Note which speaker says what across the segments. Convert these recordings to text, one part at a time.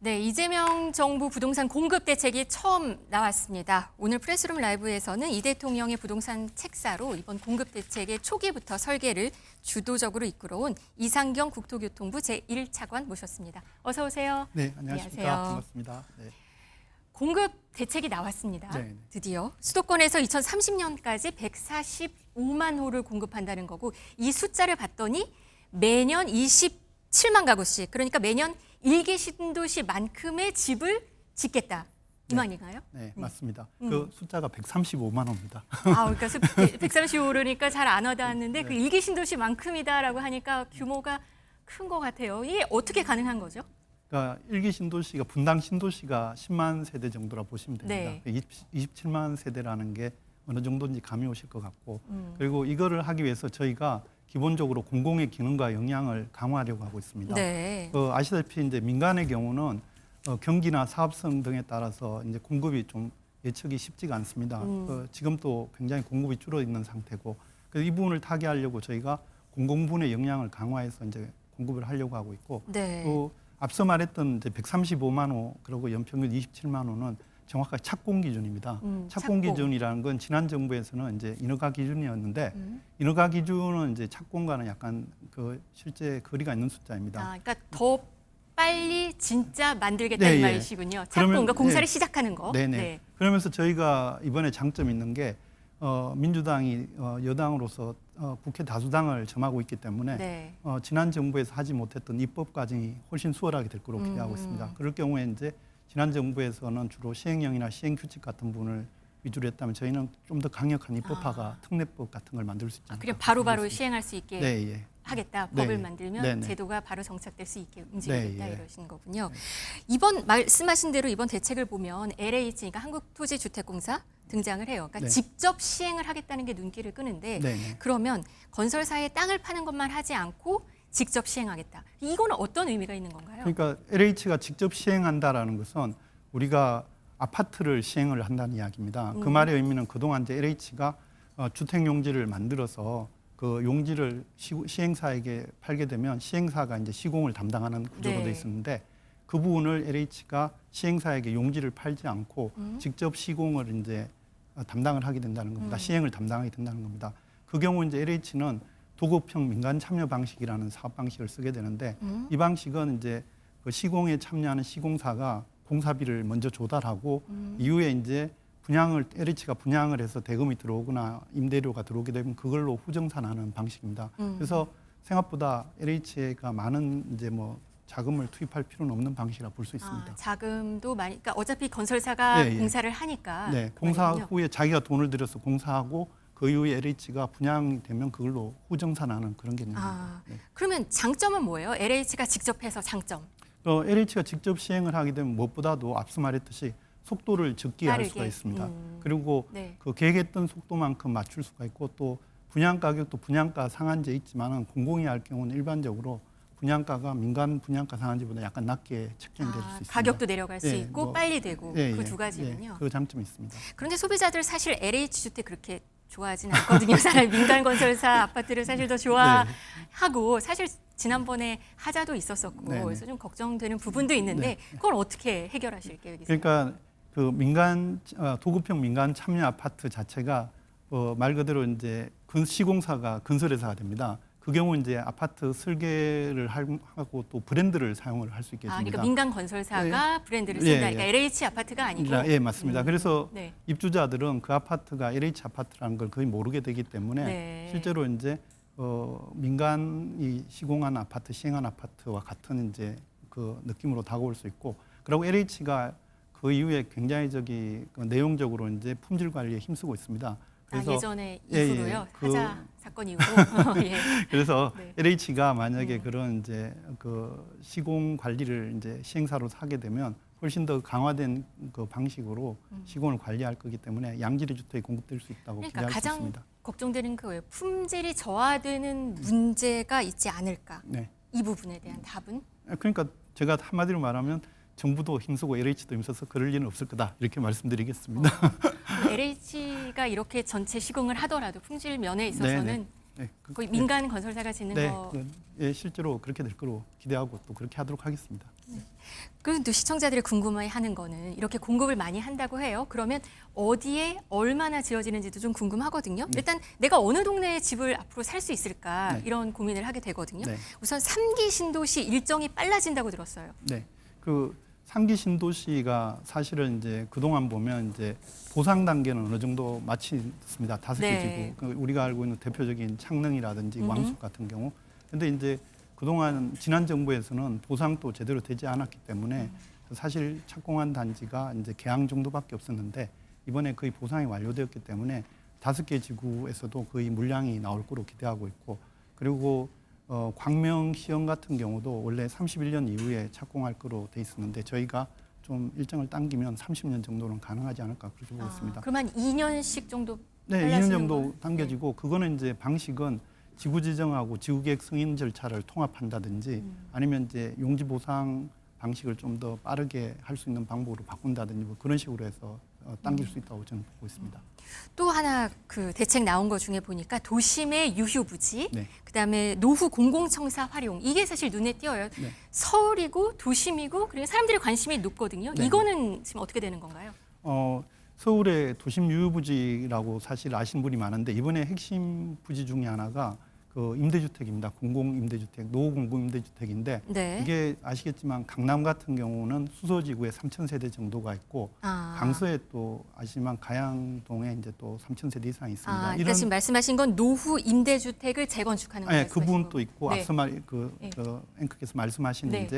Speaker 1: 네, 이재명 정부 부동산 공급 대책이 처음 나왔습니다. 오늘 프레스룸 라이브에서는 이 대통령의 부동산 책사로 이번 공급 대책의 초기부터 설계를 주도적으로 이끌어온 이상경 국토교통부 제1차관 모셨습니다. 어서 오세요.
Speaker 2: 네, 안녕하십니까. 반갑습니다. 네.
Speaker 1: 공급 대책이 나왔습니다.
Speaker 2: 네.
Speaker 1: 드디어 수도권에서 2030년까지 145만 호를 공급한다는 거고, 이 숫자를 봤더니 매년 27만 가구씩, 그러니까 매년 1기 신도시만큼의 집을 짓겠다. 이 말인가요?
Speaker 2: 네, 맞습니다. 그 숫자가 135만 호입니다.
Speaker 1: 그러니까 135그러니까 잘 안 와닿았는데
Speaker 2: 네.
Speaker 1: 그 1기 신도시만큼이다라고 하니까 규모가 큰 것 같아요. 이게 어떻게 가능한 거죠?
Speaker 2: 그러니까 1기 신도시가 분당 신도시가 10만 세대 정도라 보시면 됩니다.
Speaker 1: 네.
Speaker 2: 27만 세대라는 게 어느 정도인지 감이 오실 것 같고, 그리고 이거를 하기 위해서 저희가 기본적으로 공공의 기능과 역량을 강화하려고 하고 있습니다.
Speaker 1: 네.
Speaker 2: 아시다시피 이제 민간의 경우는 경기나 사업성 등에 따라서 이제 공급이 좀 예측이 쉽지가 않습니다. 지금 또 굉장히 공급이 줄어 있는 상태고, 그래서 이 부분을 타개하려고 저희가 공공분의 역량을 강화해서 이제 공급을 하려고 하고 있고,
Speaker 1: 네.
Speaker 2: 또 앞서 말했던 이제 135만 호 그리고 연평균 27만 호는 정확하게 착공 기준입니다. 착공 기준이라는 건 지난 정부에서는 이제 인허가 기준이었는데 인허가 기준은 이제 착공과는 약간 그 실제 거리가 있는 숫자입니다.
Speaker 1: 그러니까 더 빨리 진짜 만들겠다는
Speaker 2: 네,
Speaker 1: 말이시군요. 착공,
Speaker 2: 그러면,
Speaker 1: 그러니까 공사를
Speaker 2: 네.
Speaker 1: 시작하는 거.
Speaker 2: 네네.
Speaker 1: 네.
Speaker 2: 그러면서 저희가 이번에 장점 있는 게 민주당이 여당으로서 국회 다수당을 점하고 있기 때문에
Speaker 1: 네.
Speaker 2: 지난 정부에서 하지 못했던 입법 과정이 훨씬 수월하게 될 거로 기대하고 있습니다. 그럴 경우에 이제 지난 정부에서는 주로 시행령이나 시행규칙 같은 부분을 위주로 했다면 저희는 좀 더 강력한 입법화가 특례법 같은 걸 만들 수 있지 않을까.
Speaker 1: 그냥 바로바로 시행할 수 있게
Speaker 2: 네, 예.
Speaker 1: 하겠다.
Speaker 2: 네.
Speaker 1: 법을 만들면
Speaker 2: 네, 네.
Speaker 1: 제도가 바로 정착될 수 있게 움직이겠다.
Speaker 2: 네, 예.
Speaker 1: 이러신 거군요. 이번 말씀하신 대로 이번 대책을 보면 LH, 그러니까 한국토지주택공사 등장을 해요. 그러니까
Speaker 2: 네.
Speaker 1: 직접 시행을 하겠다는 게 눈길을 끄는데
Speaker 2: 네, 네.
Speaker 1: 그러면 건설사에 땅을 파는 것만 하지 않고 직접 시행하겠다. 이거는 어떤 의미가 있는 건가요?
Speaker 2: 그러니까 LH가 직접 시행한다라는 것은 우리가 아파트를 시행을 한다는 이야기입니다. 그 말의 의미는 그동안 이제 LH가 주택 용지를 만들어서 그 용지를 시행사에게 팔게 되면 시행사가 이제 시공을 담당하는 구조로
Speaker 1: 네.
Speaker 2: 돼 있었는데 그 부분을 LH가 시행사에게 용지를 팔지 않고 직접 시공을 이제 담당을 하게 된다는 겁니다. 시행을 담당하게 된다는 겁니다. 그 경우 이제 LH는 도급형 민간 참여 방식이라는 사업 방식을 쓰게 되는데 이 방식은 이제 그 시공에 참여하는 시공사가 공사비를 먼저 조달하고 이후에 이제 LH가 분양을 해서 대금이 들어오거나 임대료가 들어오게 되면 그걸로 후정산하는 방식입니다. 그래서 생각보다 LH가 많은 이제 뭐 자금을 투입할 필요는 없는 방식이라 볼 수 있습니다.
Speaker 1: 자금도 많이, 그러니까 어차피 건설사가
Speaker 2: 네, 예.
Speaker 1: 공사를 하니까.
Speaker 2: 네, 공사
Speaker 1: 말이군요.
Speaker 2: 후에 자기가 돈을 들여서 공사하고 그 이후에 LH가 분양이 되면 그걸로 후정산하는 그런 개념입니다. 네.
Speaker 1: 그러면 장점은 뭐예요? LH가 직접 해서 장점.
Speaker 2: LH가 직접 시행을 하게 되면 무엇보다도 앞서 말했듯이 속도를 적게 할
Speaker 1: 빠르게.
Speaker 2: 수가 있습니다. 그리고
Speaker 1: 네.
Speaker 2: 그 계획했던 속도만큼 맞출 수가 있고 또 분양 가격도 분양가 상한제 있지만은 공공이 할 경우는 일반적으로 분양가가 민간 분양가 상한제보다 약간 낮게 책정될 수 있습니다.
Speaker 1: 가격도 내려갈 수
Speaker 2: 예,
Speaker 1: 있고
Speaker 2: 뭐,
Speaker 1: 빨리 되고
Speaker 2: 예,
Speaker 1: 그
Speaker 2: 예,
Speaker 1: 두 가지군요.
Speaker 2: 예, 그 장점이 있습니다.
Speaker 1: 그런데 소비자들 사실 LH 주택 그렇게 좋아하진 않거든요. 사실 민간 건설사 아파트를 사실 더 좋아하고 사실 지난번에 하자도 있었었고
Speaker 2: 네, 네.
Speaker 1: 그래서 좀 걱정되는 부분도 있는데 그걸 어떻게 해결하실 계획이세요?
Speaker 2: 그러니까 그 도급형 민간 참여 아파트 자체가 말 그대로 이제 시공사가 건설회사가 됩니다. 그 경우 이제 아파트 설계를 하고 또 브랜드를 사용을 할 수 있게 됩니다.
Speaker 1: 그러니까 민간 건설사가 브랜드를 쓴다.
Speaker 2: 예, 예.
Speaker 1: 그러니까 LH 아파트가 아니고.
Speaker 2: 예, 맞습니다. 그래서
Speaker 1: 네.
Speaker 2: 입주자들은 그 아파트가 LH 아파트라는 걸 거의 모르게 되기 때문에
Speaker 1: 네.
Speaker 2: 실제로 이제 민간이 시공한 아파트, 시행한 아파트와 같은 이제 그 느낌으로 다가올 수 있고, 그리고 LH가 그 이후에 굉장히 내용적으로 이제 품질 관리에 힘쓰고 있습니다. 그래서
Speaker 1: 예전에
Speaker 2: 예,
Speaker 1: 이후로요.
Speaker 2: 그-
Speaker 1: 하자 사건 이후로. 예.
Speaker 2: 그래서
Speaker 1: 네.
Speaker 2: LH가 만약에 그런 이제 그 시공 관리를 이제 시행사로 하게 되면 훨씬 더 강화된 그 방식으로 시공을 관리할 거기 때문에 양질의 주택이 공급될 수 있다고
Speaker 1: 그러니까
Speaker 2: 기대할 수
Speaker 1: 가장
Speaker 2: 있습니다.
Speaker 1: 걱정되는 그 품질이 저하되는 문제가 있지 않을까.
Speaker 2: 네.
Speaker 1: 이 부분에 대한 답은?
Speaker 2: 그러니까 제가 한마디로 말하면 정부도 힘쓰고 LH도 힘써서 그럴 일은 없을 거다 이렇게 말씀드리겠습니다.
Speaker 1: LH가 이렇게 전체 시공을 하더라도 품질 면에 있어서는
Speaker 2: 네,
Speaker 1: 거의 민간 건설사가 짓는
Speaker 2: 네,
Speaker 1: 거.
Speaker 2: 예, 실제로 그렇게 될 거로 기대하고 또 그렇게 하도록 하겠습니다.
Speaker 1: 그럼 또 시청자들이 궁금해하는 거는 이렇게 공급을 많이 한다고 해요. 그러면 어디에 얼마나 지어지는지도 좀 궁금하거든요.
Speaker 2: 네.
Speaker 1: 일단 내가 어느 동네에 집을 앞으로 살 수 있을까
Speaker 2: 네.
Speaker 1: 이런 고민을 하게 되거든요.
Speaker 2: 네.
Speaker 1: 우선 3기 신도시 일정이 빨라진다고 들었어요.
Speaker 2: 네. 그 3기 신도시가 사실은 이제 그동안 보면 이제 보상 단계는 어느 정도 마쳤습니다. 5개
Speaker 1: 네.
Speaker 2: 지구. 우리가 알고 있는 대표적인 창릉이라든지 왕숙 같은 경우. 근데 이제 그동안 지난 정부에서는 보상도 제대로 되지 않았기 때문에 사실 착공한 단지가 이제 계양 정도밖에 없었는데 이번에 거의 보상이 완료되었기 때문에 5개 지구에서도 거의 물량이 나올 거로 기대하고 있고, 그리고 광명시형 같은 경우도 원래 31년 이후에 착공할 거로 돼 있었는데 저희가 좀 일정을 당기면 30년 정도는 가능하지 않을까 그렇게 보고 있습니다.
Speaker 1: 그러면 2년씩 정도
Speaker 2: 네,
Speaker 1: 빨라지는
Speaker 2: 2년 정도
Speaker 1: 거예요?
Speaker 2: 당겨지고 그거는 이제 방식은 지구 지정하고 지구계획 승인 절차를 통합한다든지 아니면 이제 용지 보상 방식을 좀 더 빠르게 할 수 있는 방법으로 바꾼다든지 뭐 그런 식으로 해서 당길 수 있다고 저는 보고 있습니다.
Speaker 1: 또 하나 그 대책 나온 것 중에 보니까 도심의 유휴 부지,
Speaker 2: 네.
Speaker 1: 그다음에 노후 공공청사 활용, 이게 사실 눈에 띄어요.
Speaker 2: 네.
Speaker 1: 서울이고 도심이고 그리고 사람들의 관심이 높거든요.
Speaker 2: 네.
Speaker 1: 이거는 지금 어떻게 되는 건가요?
Speaker 2: 서울의 도심 유휴부지라고 사실 아시는 분이 많은데 이번에 핵심 부지 중에 하나가 그 임대주택입니다. 공공임대주택, 노후 공공임대주택인데
Speaker 1: 네.
Speaker 2: 이게 아시겠지만 강남 같은 경우는 수서지구에 3,000세대 정도가 있고 강서에 또 아시지만 가양동에 이제 또 3,000세대 이상이 있습니다.
Speaker 1: 그러니까 지금 말씀하신 건 노후 임대주택을 재건축하는 거예요.
Speaker 2: 네, 그 부분도 있고
Speaker 1: 네.
Speaker 2: 앞서 앵커께서 말씀하신
Speaker 1: 네.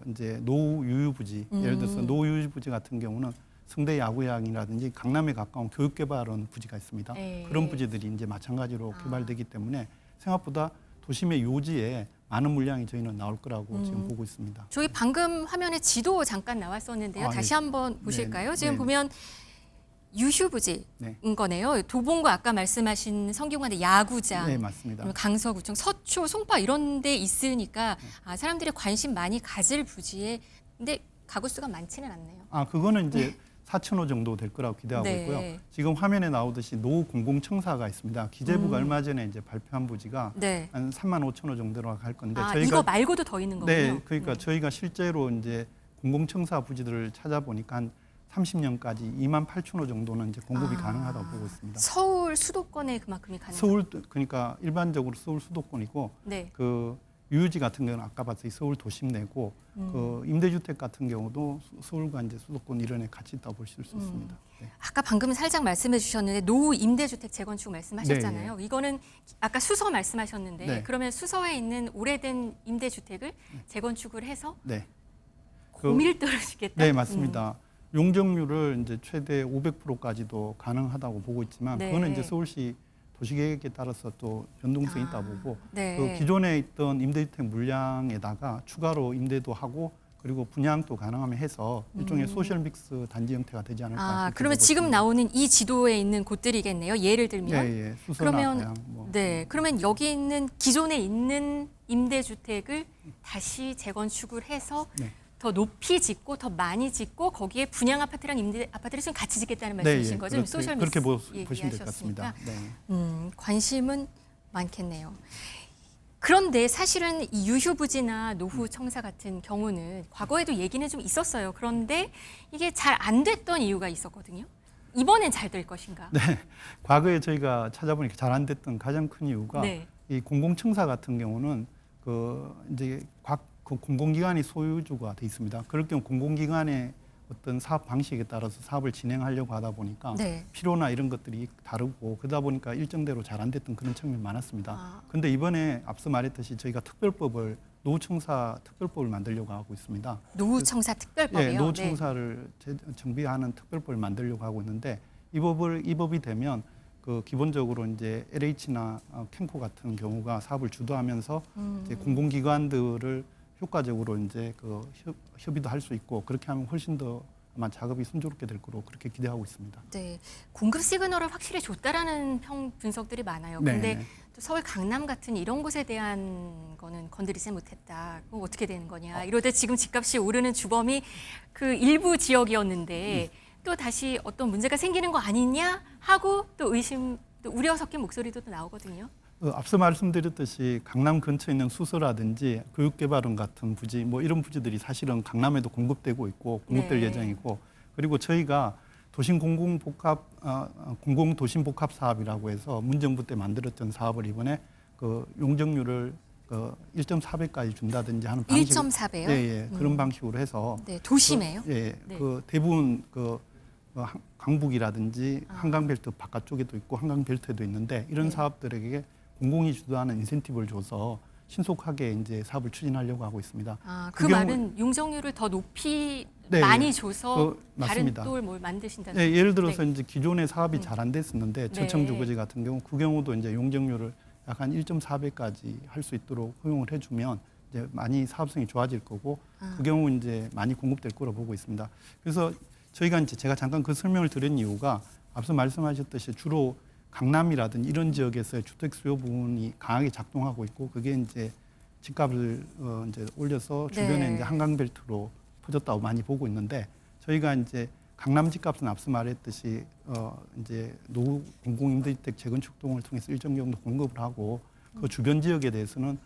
Speaker 2: 이제 노후 유휴부지 예를 들어서 노후 유휴부지 같은 경우는 성대 야구장이라든지 강남에 가까운 교육개발원 부지가 있습니다.
Speaker 1: 네.
Speaker 2: 그런 부지들이 이제 마찬가지로 개발되기 때문에 생각보다 도심의 요지에 많은 물량이 저희는 나올 거라고 지금 보고 있습니다.
Speaker 1: 저희 방금 화면에 지도 잠깐 나왔었는데요. 다시
Speaker 2: 네.
Speaker 1: 한번 보실까요?
Speaker 2: 네.
Speaker 1: 지금
Speaker 2: 네.
Speaker 1: 보면 유휴부지인
Speaker 2: 네.
Speaker 1: 거네요. 도봉과 아까 말씀하신 성균관의 야구장,
Speaker 2: 네, 맞습니다.
Speaker 1: 그리고 강서구청, 서초, 송파 이런 데 있으니까 사람들이 관심 많이 가질 부지에 근데 가구 수가 많지는 않네요.
Speaker 2: 그거는 이제 4,000호 정도 될 거라고 기대하고
Speaker 1: 네.
Speaker 2: 있고요. 지금 화면에 나오듯이 노후 공공청사가 있습니다. 기재부가 얼마 전에 이제 발표한 부지가
Speaker 1: 네.
Speaker 2: 한 35,000호 정도로 갈 건데
Speaker 1: 이거 말고도 더 있는 거군요.
Speaker 2: 네, 그러니까 저희가 실제로 이제 공공청사 부지들을 찾아보니까 한 30년까지 28,000호 정도는 이제 공급이 가능하다고 보고 있습니다.
Speaker 1: 서울 수도권에 그만큼이 가능한
Speaker 2: 서울 그러니까 일반적으로 서울 수도권이고
Speaker 1: 네.
Speaker 2: 그 유유지 같은 경우는 아까 봤듯이 서울 도심 내고 그 임대주택 같은 경우도 서울과 이제 수도권 이런에 같이 있다고 볼 수 있습니다. 네.
Speaker 1: 아까 방금 살짝 말씀해 주셨는데 노후 임대주택 재건축 말씀하셨잖아요. 이거는 아까 수서 말씀하셨는데
Speaker 2: 네.
Speaker 1: 그러면 수서에 있는 오래된 임대주택을 재건축을 해서
Speaker 2: 네.
Speaker 1: 고밀 떨어지겠다.
Speaker 2: 네, 맞습니다. 용적률을 이제 최대 500%까지도 가능하다고 보고 있지만
Speaker 1: 네.
Speaker 2: 그거는 이제 서울시 도시계획에 따라서 또 변동성이 있다 보고
Speaker 1: 네.
Speaker 2: 그 기존에 있던 임대주택 물량에다가 추가로 임대도 하고 그리고 분양도 가능하면 해서 일종의 소셜 믹스 단지 형태가 되지 않을까. 그렇게
Speaker 1: 그러면
Speaker 2: 보고
Speaker 1: 지금
Speaker 2: 있습니다.
Speaker 1: 나오는 이 지도에 있는 곳들이겠네요. 예를 들면.
Speaker 2: 예, 수서나
Speaker 1: 그러면
Speaker 2: 가양 뭐.
Speaker 1: 네. 그러면 여기 있는 기존에 있는 임대주택을 다시 재건축을 해서
Speaker 2: 네.
Speaker 1: 더 높이 짓고 더 많이 짓고 거기에 분양 아파트랑 임대 아파트를 좀 같이 짓겠다는 말씀이신 거죠?
Speaker 2: 그렇게,
Speaker 1: 소셜
Speaker 2: 그렇게
Speaker 1: 믹스
Speaker 2: 보시면 될 것 같습니다.
Speaker 1: 얘기하셨으니까.
Speaker 2: 네.
Speaker 1: 관심은 많겠네요. 그런데 사실은 이 유휴부지나 노후청사 같은 경우는 과거에도 얘기는 좀 있었어요. 그런데 이게 잘 안 됐던 이유가 있었거든요. 이번엔 잘 될 것인가?
Speaker 2: 네, 과거에 저희가 찾아보니까 잘 안 됐던 가장 큰 이유가
Speaker 1: 네.
Speaker 2: 이 공공청사 같은 경우는 그 이제 그 공공기관이 소유주가 돼 있습니다. 그럴 경우 공공기관의 어떤 사업 방식에 따라서 사업을 진행하려고 하다 보니까
Speaker 1: 네.
Speaker 2: 필요나 이런 것들이 다르고 그러다 보니까 일정대로 잘 안 됐던 그런 측면이 많았습니다. 그런데 이번에 앞서 말했듯이 저희가 노후청사 특별법을 만들려고 하고 있습니다.
Speaker 1: 노후청사 특별법이요?
Speaker 2: 예, 노후청사를 정비하는 특별법을 만들려고 하고 있는데 이 법이 되면 그 기본적으로 이제 LH나 캔코 같은 경우가 사업을 주도하면서 이제 공공기관들을 효과적으로 이제 그 협의도 할 수 있고 그렇게 하면 훨씬 더 아마 작업이 순조롭게 될 거로 그렇게 기대하고 있습니다.
Speaker 1: 네, 공급 시그널을 확실히 줬다라는 분석들이 많아요. 근데
Speaker 2: 네.
Speaker 1: 또 서울 강남 같은 이런 곳에 대한 거는 건드리지 못했다. 그거 어떻게 되는 거냐. 이러다 지금 집값이 오르는 주범이 그 일부 지역이었는데 또 다시 어떤 문제가 생기는 거 아니냐 하고 또 의심, 또 우려 섞인 목소리도 또 나오거든요.
Speaker 2: 앞서 말씀드렸듯이 강남 근처에 있는 수서라든지 교육개발원 같은 부지 뭐 이런 부지들이 사실은 강남에도 공급되고 있고 공급될
Speaker 1: 네.
Speaker 2: 예정이고 그리고 저희가 도심 공공 도심 복합 사업이라고 해서 문정부 때 만들었던 사업을 이번에 그 용적률을 1.4배까지 준다든지 하는 방식
Speaker 1: 1.4배요?
Speaker 2: 예, 그런 방식으로 해서
Speaker 1: 네, 도심에요?
Speaker 2: 예,
Speaker 1: 네.
Speaker 2: 그 대부분 강북이라든지 한강벨트 바깥쪽에도 있고 한강벨트에도 있는데 이런
Speaker 1: 네.
Speaker 2: 사업들에게 공공이 주도하는 인센티브를 줘서 신속하게 이제 사업을 추진하려고 하고 있습니다.
Speaker 1: 그
Speaker 2: 경우-
Speaker 1: 말은 용적률을 더 높이
Speaker 2: 네,
Speaker 1: 많이 줘서 다른
Speaker 2: 맞습니다.
Speaker 1: 또 뭘 만드신다는
Speaker 2: 예, 예를 들어서
Speaker 1: 네.
Speaker 2: 이제 기존의 사업이 잘 안 됐었는데
Speaker 1: 네.
Speaker 2: 저층주거지 같은 경우 그 경우도 이제 용적률을 약 한 1.4배까지 할 수 있도록 허용을 해주면 이제 많이 사업성이 좋아질 거고 그 경우 이제 많이 공급될 거로 보고 있습니다. 그래서 저희가 이제 제가 잠깐 그 설명을 드린 이유가 앞서 말씀하셨듯이 주로 강남이라든지 이런 지역에서의 주택 수요 부분이 강하게 작동하고 있고 그게 이제 집값을 이제 올려서 주변에
Speaker 1: 네.
Speaker 2: 이제 한강벨트로 퍼졌다고 많이 보고 있는데 저희가 이제 강남 집값은 앞서 말했듯이 이제 노후 공공임대주택 재건축 등을 통해서 일정 정도 공급을 하고 그 주변 지역에 대해서는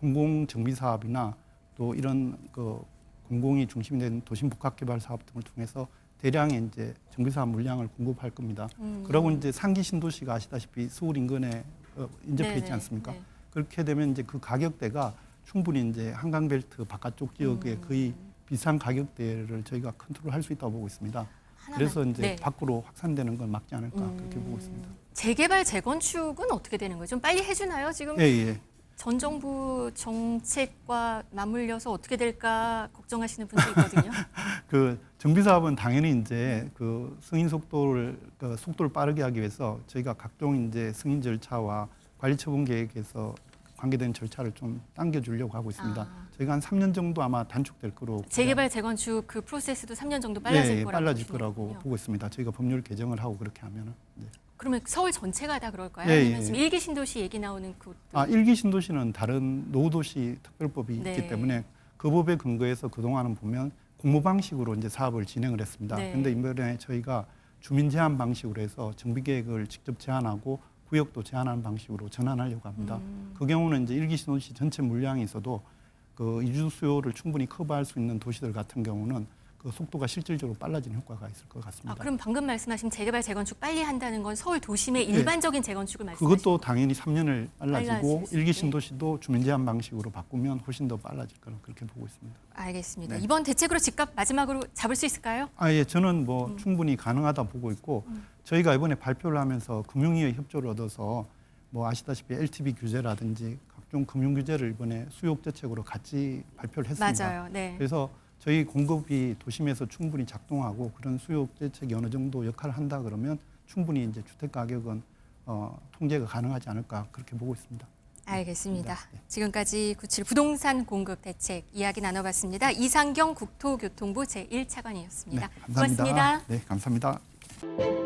Speaker 2: 공공 정비 사업이나 또 이런 그 공공이 중심이 된 도심 복합 개발 사업 등을 통해서 대량의 이제 정비 사업 물량을 공급할 겁니다. 그러고 이제 상기 신도시가 아시다시피 서울 인근에 인접해 있지
Speaker 1: 네네,
Speaker 2: 않습니까?
Speaker 1: 네.
Speaker 2: 그렇게 되면 이제 그 가격대가 충분히 이제 한강벨트 바깥쪽 지역에 거의 비슷한 가격대를 저희가 컨트롤할 수 있다고 보고 있습니다. 그래서 이제
Speaker 1: 네.
Speaker 2: 밖으로 확산되는 건 막지 않을까 그렇게 보고 있습니다.
Speaker 1: 재개발 재건축은 어떻게 되는 거죠? 좀 빨리 해주나요? 지금
Speaker 2: 예.
Speaker 1: 전 정부 정책과 맞물려서 어떻게 될까 걱정하시는 분도 있거든요.
Speaker 2: 그 정비 사업은 당연히 이제 그 승인 속도를 빠르게 하기 위해서 저희가 각종 이제 승인 절차와 관리 처분 계획에서 관계된 절차를 좀 당겨주려고 하고 있습니다. 저희가 한 3년 정도 아마 단축될 거로
Speaker 1: 재개발 재건축 그 프로세스도 3년 정도 빨라질 거라고
Speaker 2: 빨라질
Speaker 1: 보시는
Speaker 2: 거라고
Speaker 1: 거군요.
Speaker 2: 보고 있습니다. 저희가 법률 개정을 하고 그렇게 하면은. 네.
Speaker 1: 그러면 서울 전체가 다 그럴까요?
Speaker 2: 예,
Speaker 1: 아니면
Speaker 2: 예.
Speaker 1: 지금 일기 신도시 얘기 나오는 그
Speaker 2: 일기 신도시는 다른 노후도시 특별법이
Speaker 1: 네.
Speaker 2: 있기 때문에 그 법에 근거해서 그동안은 보면 공모 방식으로 이제 사업을 진행을 했습니다.
Speaker 1: 네.
Speaker 2: 그런데 이번에 저희가 주민 제한 방식으로 해서 정비 계획을 직접 제안하고 구역도 제한하는 방식으로 전환하려고 합니다. 그 경우는 이제 일기 신도시 전체 물량이 있어도 그 이주 수요를 충분히 커버할 수 있는 도시들 같은 경우는 그 속도가 실질적으로 빨라지는 효과가 있을 것 같습니다.
Speaker 1: 그럼 방금 말씀하신 재개발 재건축 빨리 한다는 건 서울 도심의 일반적인 재건축을 말씀하시는
Speaker 2: 그것도 당연히 3년을 빨라지고
Speaker 1: 빨라질 수
Speaker 2: 일기
Speaker 1: 있게.
Speaker 2: 신도시도 주민 제한 방식으로 바꾸면 훨씬 더 빨라질 거라 그렇게 보고 있습니다.
Speaker 1: 알겠습니다.
Speaker 2: 네.
Speaker 1: 이번 대책으로 집값 마지막으로 잡을 수 있을까요?
Speaker 2: 예, 저는 뭐 충분히 가능하다 보고 있고 저희가 이번에 발표를 하면서 금융위의 협조를 얻어서 뭐 아시다시피 LTV 규제라든지 각종 금융 규제를 이번에 수요 대책으로 같이 발표를 했습니다.
Speaker 1: 맞아요. 네.
Speaker 2: 그래서 저희 공급이 도심에서 충분히 작동하고 그런 수요 대책이 어느 정도 역할을 한다 그러면 충분히 이제 주택 가격은 통제가 가능하지 않을까 그렇게 보고 있습니다.
Speaker 1: 알겠습니다.
Speaker 2: 네.
Speaker 1: 지금까지 97 부동산 공급 대책 이야기 나눠봤습니다. 이상경 국토교통부 제1차관이었습니다.
Speaker 2: 네, 감사합니다.
Speaker 1: 고맙습니다.
Speaker 2: 네, 감사합니다.